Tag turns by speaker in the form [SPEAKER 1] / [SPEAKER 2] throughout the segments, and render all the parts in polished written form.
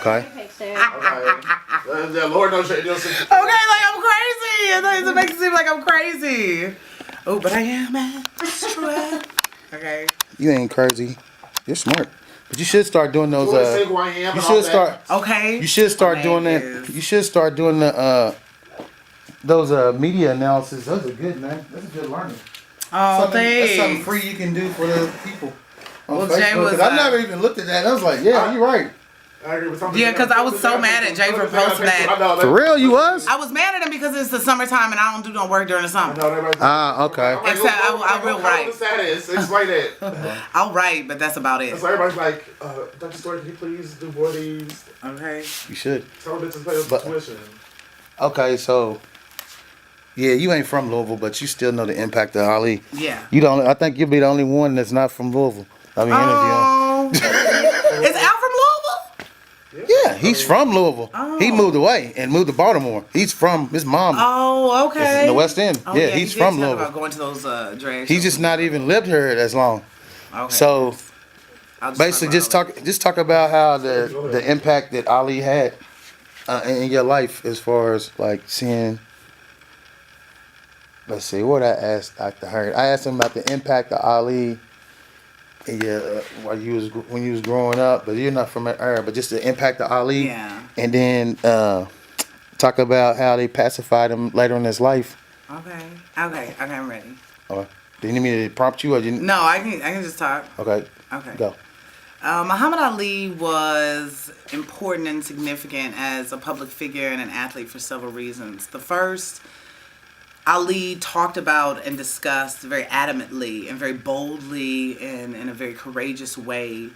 [SPEAKER 1] Okay.
[SPEAKER 2] The Lord knows you're innocent.
[SPEAKER 3] Okay, like I'm crazy. It makes it seem like I'm crazy. Oh, but I am extra. Okay.
[SPEAKER 1] You ain't crazy. You're smart. But you should start doing those.
[SPEAKER 2] You say who I am
[SPEAKER 1] You
[SPEAKER 2] and
[SPEAKER 1] should
[SPEAKER 2] all
[SPEAKER 1] start.
[SPEAKER 2] that.
[SPEAKER 3] Okay.
[SPEAKER 1] You should start doing
[SPEAKER 3] Thank
[SPEAKER 1] that.
[SPEAKER 3] you.
[SPEAKER 1] You should start doing the those media analysis. Those are good, man. That's a good learning.
[SPEAKER 3] Oh,
[SPEAKER 1] That's something
[SPEAKER 3] thanks.
[SPEAKER 1] free you can do for the people on
[SPEAKER 3] Well,
[SPEAKER 1] Facebook.
[SPEAKER 3] Jay was,
[SPEAKER 1] 'Cause I never even looked at that. I was like, yeah, you're right.
[SPEAKER 2] I agree with something.
[SPEAKER 3] Yeah, because I was so mad at Jay for posting that.
[SPEAKER 1] For real, you was?
[SPEAKER 3] I was mad at him because it's the summertime and I don't do no work during the summer.
[SPEAKER 1] Ah, okay.
[SPEAKER 3] Except I will write.
[SPEAKER 2] What's that is? Explain it.
[SPEAKER 3] I'll write, but that's about it.
[SPEAKER 2] So everybody's like, Dr. Story, can you please do more of these?
[SPEAKER 3] Okay.
[SPEAKER 1] You should.
[SPEAKER 2] Tell bitches pay us tuition.
[SPEAKER 1] Okay, so yeah, you ain't from Louisville, but you still know the impact of Ali.
[SPEAKER 3] Yeah.
[SPEAKER 1] You don't. I think you'll be the only one that's not from Louisville. I mean,
[SPEAKER 3] Oh. Is Al from Louisville?
[SPEAKER 1] yeah, he's from Louisville.
[SPEAKER 3] Oh.
[SPEAKER 1] He moved away and moved to Baltimore. He's from his mom.
[SPEAKER 3] Oh, okay.
[SPEAKER 1] It's in the West End.
[SPEAKER 3] Oh,
[SPEAKER 1] yeah, he's
[SPEAKER 3] he did
[SPEAKER 1] from
[SPEAKER 3] talk
[SPEAKER 1] Louisville.
[SPEAKER 3] about going to those drag
[SPEAKER 1] He's
[SPEAKER 3] shows.
[SPEAKER 1] just not even lived here as long.
[SPEAKER 3] Okay.
[SPEAKER 1] So
[SPEAKER 3] I'll
[SPEAKER 1] basically,
[SPEAKER 3] about
[SPEAKER 1] just talk about how the impact that Ali had in your life, as far as like seeing. Let's see, what I asked Dr. Hurd. I asked him about the impact of Ali in your, when you was growing up, but you're not from that era, but just the impact of Ali.
[SPEAKER 3] Yeah.
[SPEAKER 1] And then talk about how they pacified him later in his life.
[SPEAKER 3] Okay, I'm ready.
[SPEAKER 1] Do you need me to prompt you, or you?
[SPEAKER 3] No, I can just talk.
[SPEAKER 1] Okay.
[SPEAKER 3] Okay.
[SPEAKER 1] Go.
[SPEAKER 3] Muhammad Ali was important and significant as a public figure and an athlete for several reasons. The first, Ali talked about and discussed very adamantly and very boldly and in a very courageous way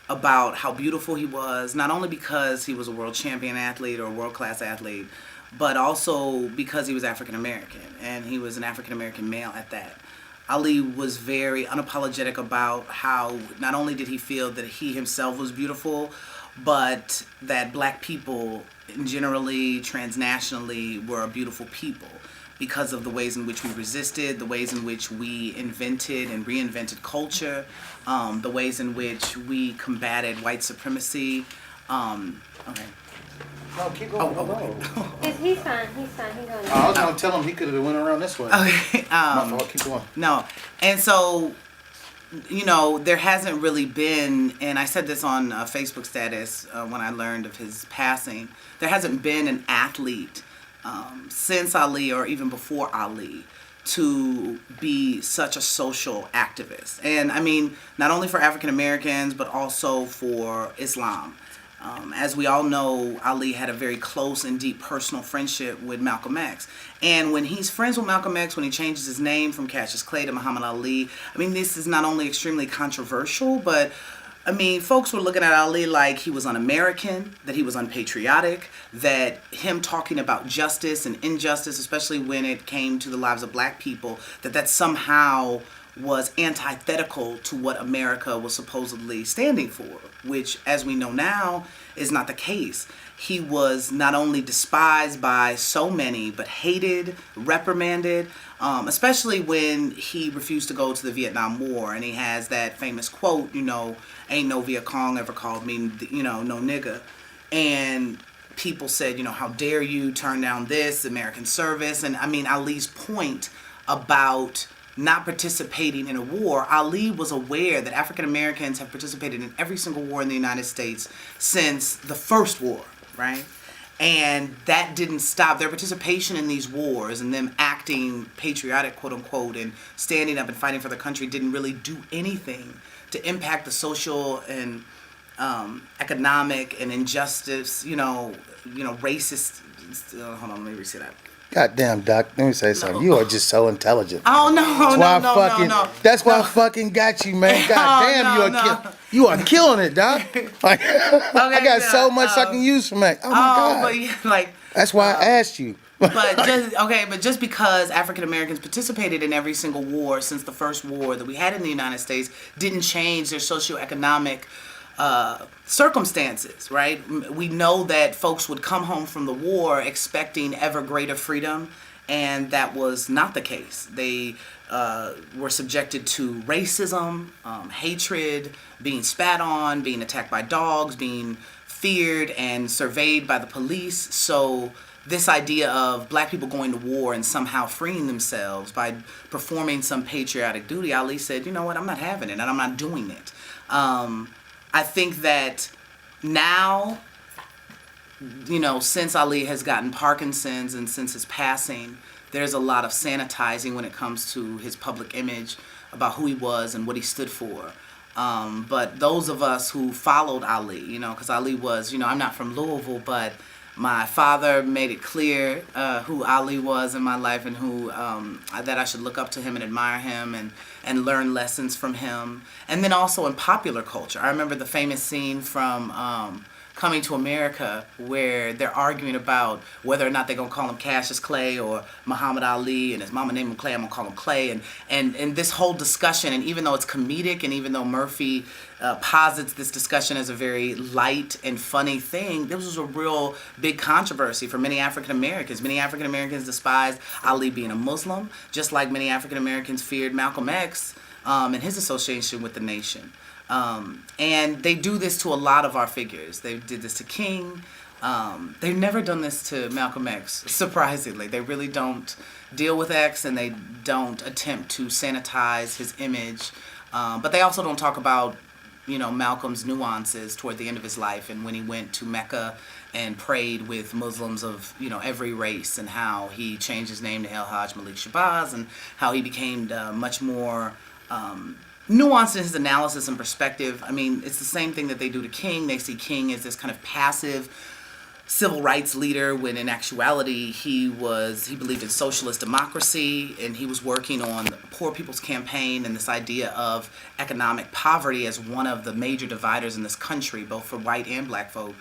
[SPEAKER 3] about how beautiful he was, not only because he was a world champion athlete or a world-class athlete, but also because he was African American, and he was an African American male at that. Ali was very unapologetic about how not only did he feel that he himself was beautiful, but that black people generally, transnationally, were a beautiful people because of the ways in which we resisted, the ways in which we invented and reinvented culture, the ways in which we combated white supremacy. Okay.
[SPEAKER 1] No, keep going.
[SPEAKER 4] He's fine. He going.
[SPEAKER 1] I was gonna tell him he could have went around this way.
[SPEAKER 3] Okay.
[SPEAKER 1] My fault. Keep going.
[SPEAKER 3] No. And so, you know, there hasn't really been, and I said this on a Facebook status when I learned of his passing, there hasn't been an athlete since Ali or even before Ali to be such a social activist. And I mean, not only for African Americans, but also for Islam. As we all know, Ali had a very close and deep personal friendship with Malcolm X. And when he's friends with Malcolm X, when he changes his name from Cassius Clay to Muhammad Ali, I mean, this is not only extremely controversial, but I mean, folks were looking at Ali like he was un-American, that he was unpatriotic, that him talking about justice and injustice, especially when it came to the lives of black people, that somehow was antithetical to what America was supposedly standing for, which, as we know now, is not the case. He was not only despised by so many, but hated, reprimanded, especially when he refused to go to the Vietnam War. And he has that famous quote, you know, ain't no Viet Cong ever called me, you know, no nigga. And people said, you know, how dare you turn down this American service? And I mean, Ali's point about not participating in a war, Ali was aware that African Americans have participated in every single war in the United States since the first war, right? And that didn't stop their participation in these wars, and them acting patriotic, quote unquote, and standing up and fighting for the country didn't really do anything to impact the social and economic and injustice, you know, racist. Hold on, let me reset that.
[SPEAKER 1] Goddamn, Doc. Let me say something. You are just so intelligent.
[SPEAKER 3] Oh no!
[SPEAKER 1] That's why I fucking got you, man. Goddamn, you are killing it, Doc. Like, I got so much I can use from that. Oh my God.
[SPEAKER 3] But yeah, like
[SPEAKER 1] that's why I asked you.
[SPEAKER 3] but just because African Americans participated in every single war since the first war that we had in the United States didn't change their socioeconomic circumstances, right? We know that folks would come home from the war expecting ever greater freedom, and that was not the case. They were subjected to racism, hatred, being spat on, being attacked by dogs, being feared and surveyed by the police. So this idea of black people going to war and somehow freeing themselves by performing some patriotic duty, Ali said, you know what, I'm not having it and I'm not doing it. I think that now, you know, since Ali has gotten Parkinson's and since his passing, there's a lot of sanitizing when it comes to his public image about who he was and what he stood for. But those of us who followed Ali, you know, because Ali was, you know, I'm not from Louisville, but my father made it clear who Ali was in my life and who that I should look up to him and admire him and learn lessons from him. And then also in popular culture, I remember the famous scene from Coming to America where they're arguing about whether or not they're going to call him Cassius Clay or Muhammad Ali, and his mama named him Clay, I'm going to call him Clay. And this whole discussion, and even though it's comedic and even though Murphy posits this discussion as a very light and funny thing, this was a real big controversy for many African Americans. Many African Americans despised Ali being a Muslim, just like many African Americans feared Malcolm X and his association with the nation. And they do this to a lot of our figures. They did this to King. They've never done this to Malcolm X, surprisingly. They really don't deal with X, and they don't attempt to sanitize his image. But they also don't talk about, you know, Malcolm's nuances toward the end of his life and when he went to Mecca and prayed with Muslims of, you know, every race, and how he changed his name to El Hajj Malik Shabazz, and how he became much more nuanced in his analysis and perspective. I mean, it's the same thing that they do to King. They see King as this kind of passive civil rights leader, when in actuality he believed in socialist democracy, and he was working on the Poor People's Campaign and this idea of economic poverty as one of the major dividers in this country, both for white and black folk.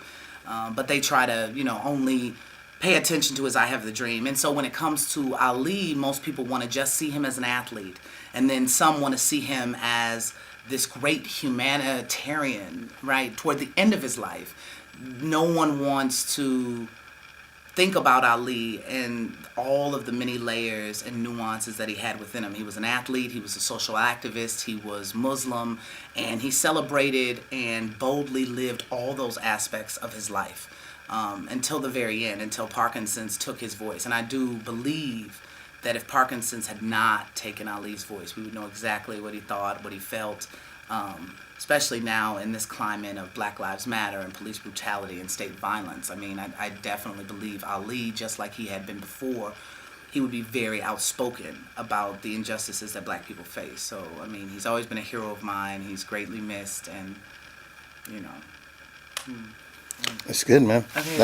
[SPEAKER 3] But they try to, you know, only pay attention to his I Have the Dream. And so when it comes to Ali, most people want to just see him as an athlete. And then some want to see him as this great humanitarian, right, toward the end of his life. No one wants to think about Ali and all of the many layers and nuances that he had within him. He was an athlete, he was a social activist, he was Muslim, and he celebrated and boldly lived all those aspects of his life until the very end, until Parkinson's took his voice. And I do believe that if Parkinson's had not taken Ali's voice, we would know exactly what he thought, what he felt, especially now in this climate of Black Lives Matter and police brutality and state violence. I mean, I definitely believe Ali, just like he had been before, he would be very outspoken about the injustices that black people face. So, I mean, he's always been a hero of mine. He's greatly missed, and, you know.
[SPEAKER 1] It's good, man.
[SPEAKER 3] Okay.